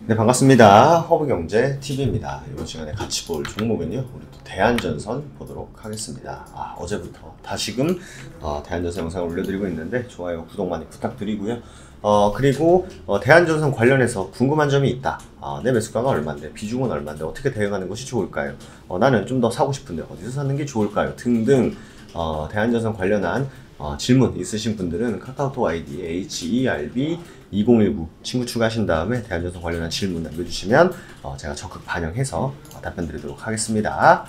네, 반갑습니다. 허브경제 TV입니다. 이번 시간에 같이 볼 종목은요, 우리 또 대한전선 보도록 하겠습니다. 어제부터 다시금 대한전선 영상을 올려드리고 있는데 좋아요, 구독 많이 부탁드리고요. 그리고 대한전선 관련해서 궁금한 점이 있다. 내 매수가가 얼마인데, 비중은 얼마인데, 어떻게 대응하는 것이 좋을까요? 나는 좀 더 사고 싶은데 어디서 사는 게 좋을까요? 등등 대한전선 관련한 질문 있으신 분들은 카카오톡 아이디 HERB2019 친구 추가하신 다음에 대한전선 관련한 질문 남겨주시면 제가 적극 반영해서 답변 드리도록 하겠습니다.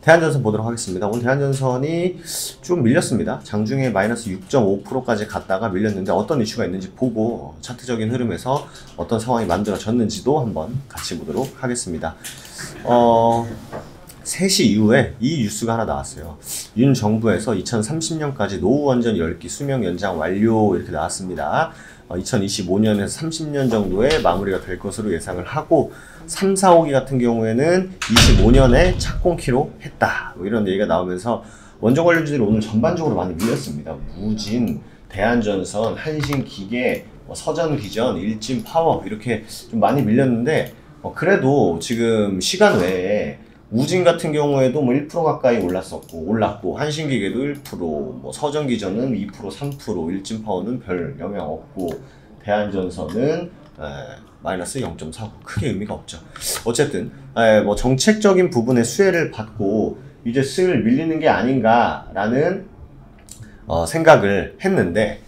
대한전선 보도록 하겠습니다. 오늘 대한전선이 좀 밀렸습니다. 장중에 마이너스 6.5%까지 갔다가 밀렸는데 어떤 이슈가 있는지 보고 차트적인 흐름에서 어떤 상황이 만들어졌는지도 한번 같이 보도록 하겠습니다. 3시 이후에 이 뉴스가 하나 나왔어요. 윤 정부에서 2030년까지 노후 원전 10기 수명 연장 완료 이렇게 나왔습니다. 2025년에서 30년 정도에 마무리가 될 것으로 예상을 하고 3, 4, 5기 같은 경우에는 25년에 착공키로 했다. 이런 얘기가 나오면서 원전 관련주들이 오늘 전반적으로 많이 밀렸습니다. 무진, 대한전선, 한신기계, 서전기전, 일진파워 이렇게 좀 많이 밀렸는데 그래도 지금 시간 외에 우진 같은 경우에도 뭐 1% 가까이 올랐고, 한신기계도 1%, 뭐 서전기전은 2%, 3%, 일진파워는 별 영향 없고, 대한전선은 마이너스 0.49. 크게 의미가 없죠. 어쨌든, 뭐 정책적인 부분의 수혜를 받고, 이제 슬 밀리는 게 아닌가라는 생각을 했는데,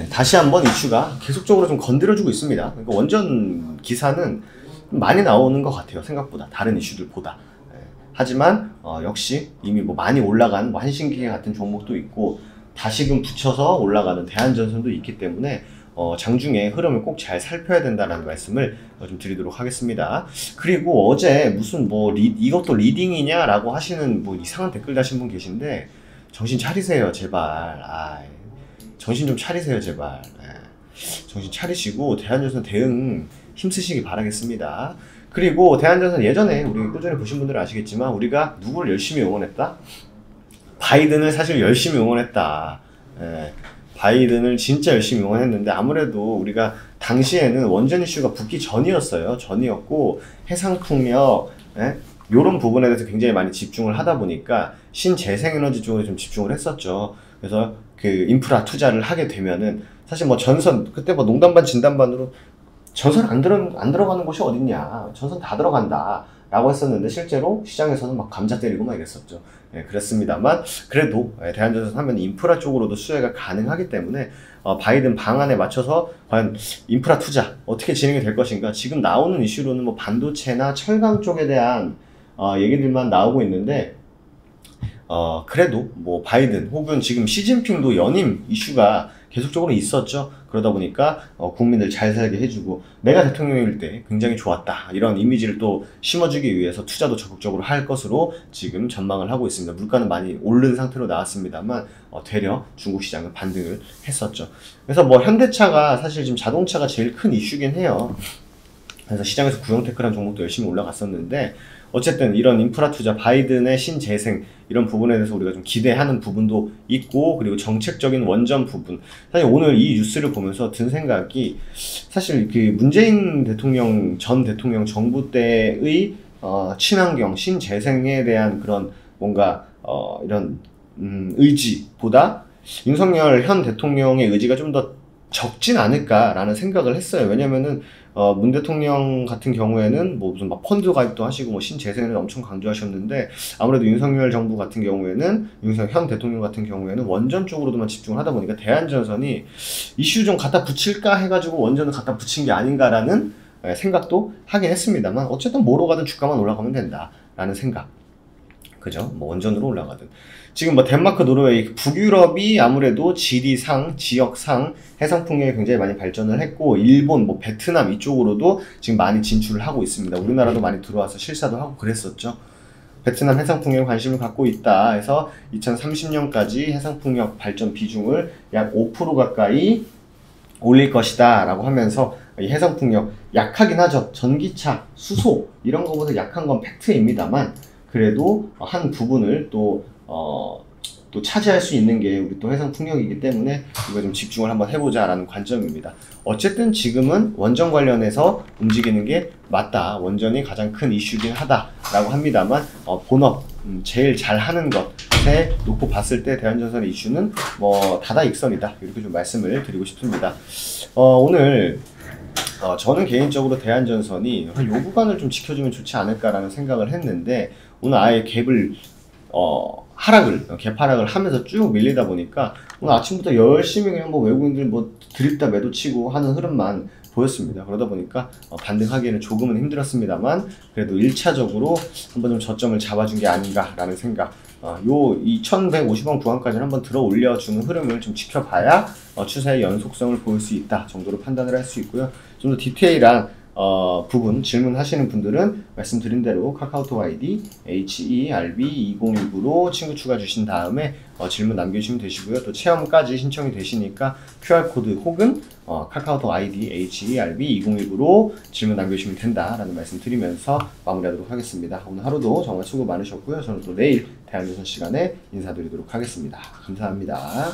다시 한번 이슈가 계속적으로 좀 건드려주고 있습니다. 그러니까 원전 기사는 많이 나오는 것 같아요. 생각보다. 다른 이슈들보다. 하지만 역시 이미 뭐 많이 올라간 뭐 한신기계 같은 종목도 있고 다시금 붙여서 올라가는 대한전선도 있기 때문에 장중에 흐름을 꼭 잘 살펴야 된다는 말씀을 좀 드리도록 하겠습니다. 그리고 어제 무슨 뭐 이것도 리딩이냐라고 하시는 뭐 이상한 댓글 다신 분 계신데 정신 차리세요 제발. 정신 좀 차리세요 제발. 정신 차리시고 대한전선 대응 힘쓰시기 바라겠습니다. 그리고 대한전선 예전에 우리 꾸준히 보신 분들은 아시겠지만 우리가 누구를 열심히 응원했다? 바이든을 사실 열심히 응원했다. 바이든을 진짜 열심히 응원했는데 아무래도 우리가 당시에는 원전 이슈가 붙기 전이었고 해상풍력 이런 부분에 대해서 굉장히 많이 집중을 하다 보니까 신재생에너지 쪽에 좀 집중을 했었죠. 그래서 그 인프라 투자를 하게 되면은 사실 뭐 전선 그때 뭐 농담반 진담반으로 전선 안 들어가는 곳이 어딨냐. 전선 다 들어간다. 라고 했었는데, 실제로 시장에서는 막 감자 때리고 막 이랬었죠. 그랬습니다만, 그래도, 대한전선 하면 인프라 쪽으로도 수혜가 가능하기 때문에, 바이든 방안에 맞춰서, 과연 인프라 투자, 어떻게 진행이 될 것인가. 지금 나오는 이슈로는 뭐 반도체나 철강 쪽에 대한, 얘기들만 나오고 있는데, 그래도 뭐 바이든 혹은 지금 시진핑도 연임 이슈가 계속적으로 있었죠. 그러다 보니까 국민들 잘 살게 해주고 내가 대통령일 때 굉장히 좋았다 이런 이미지를 또 심어주기 위해서 투자도 적극적으로 할 것으로 지금 전망을 하고 있습니다. 물가는 많이 오른 상태로 나왔습니다만 되려 중국 시장은 반등을 했었죠. 그래서 뭐 현대차가 사실 지금 자동차가 제일 큰 이슈긴 해요. 그래서 시장에서 구형테크라는 종목도 열심히 올라갔었는데 어쨌든 이런 인프라 투자, 바이든의 신재생 이런 부분에 대해서 우리가 좀 기대하는 부분도 있고 그리고 정책적인 원전 부분 사실 오늘 이 뉴스를 보면서 든 생각이 사실 그 문재인 대통령 전 대통령 정부 때의 친환경, 신재생에 대한 그런 뭔가 이런 의지보다 윤석열 현 대통령의 의지가 좀 더 적진 않을까라는 생각을 했어요. 왜냐면은 문 대통령 같은 경우에는 뭐 무슨 막 펀드 가입도 하시고 뭐 신재생을 엄청 강조하셨는데 아무래도 윤석열 정부 같은 경우에는 윤석열 현 대통령 같은 경우에는 원전 쪽으로도만 집중을 하다 보니까 대한전선이 이슈 좀 갖다 붙일까 해가지고 원전을 갖다 붙인 게 아닌가라는 생각도 하긴 했습니다만 어쨌든 뭐로 가든 주가만 올라가면 된다라는 생각. 그죠? 뭐 원전으로 올라가든. 지금 뭐 덴마크, 노르웨이, 북유럽이 아무래도 지리상, 지역상 해상풍력이 굉장히 많이 발전을 했고 일본, 뭐 베트남 이쪽으로도 지금 많이 진출을 하고 있습니다. 우리나라도 많이 들어와서 실사도 하고 그랬었죠. 베트남 해상풍력에 관심을 갖고 있다 해서 2030년까지 해상풍력 발전 비중을 약 5% 가까이 올릴 것이다 라고 하면서 이 해상풍력 약하긴 하죠. 전기차, 수소 이런 거보다 약한 건 팩트입니다만 그래도 한 부분을 또 또 차지할 수 있는 게 우리 또 해상풍력이기 때문에 이거 좀 집중을 한번 해보자라는 관점입니다. 어쨌든 지금은 원전 관련해서 움직이는 게 맞다. 원전이 가장 큰 이슈긴 하다라고 합니다만 본업 제일 잘하는 것에 놓고 봤을 때 대한전선의 이슈는 뭐 다다익선이다. 이렇게 좀 말씀을 드리고 싶습니다. 오늘 저는 개인적으로 대한전선이 한 요 구간을 좀 지켜주면 좋지 않을까라는 생각을 했는데 오늘 아예 갭을 갭 하락을 하면서 쭉 밀리다 보니까 오늘 아침부터 열심히 그냥 뭐 외국인들 뭐 드립다 매도 치고 하는 흐름만 보였습니다. 그러다 보니까 반등하기에는 조금은 힘들었습니다만 그래도 1차적으로 한번 좀 저점을 잡아준 게 아닌가라는 생각. 요 2150원 구간까지는 한번 들어 올려주는 흐름을 좀 지켜봐야 추세의 연속성을 보일 수 있다 정도로 판단을 할 수 있고요. 좀 더 디테일한 부분 질문하시는 분들은 말씀드린 대로 카카오톡 아이디 HERB2019로 친구 추가 주신 다음에 질문 남겨주시면 되시고요. 또 체험까지 신청이 되시니까 QR코드 혹은 카카오톡 아이디 HERB2019로 질문 남겨주시면 된다라는 말씀 드리면서 마무리하도록 하겠습니다. 오늘 하루도 정말 수고 많으셨고요. 저는 또 내일 대한전선 시간에 인사드리도록 하겠습니다. 감사합니다.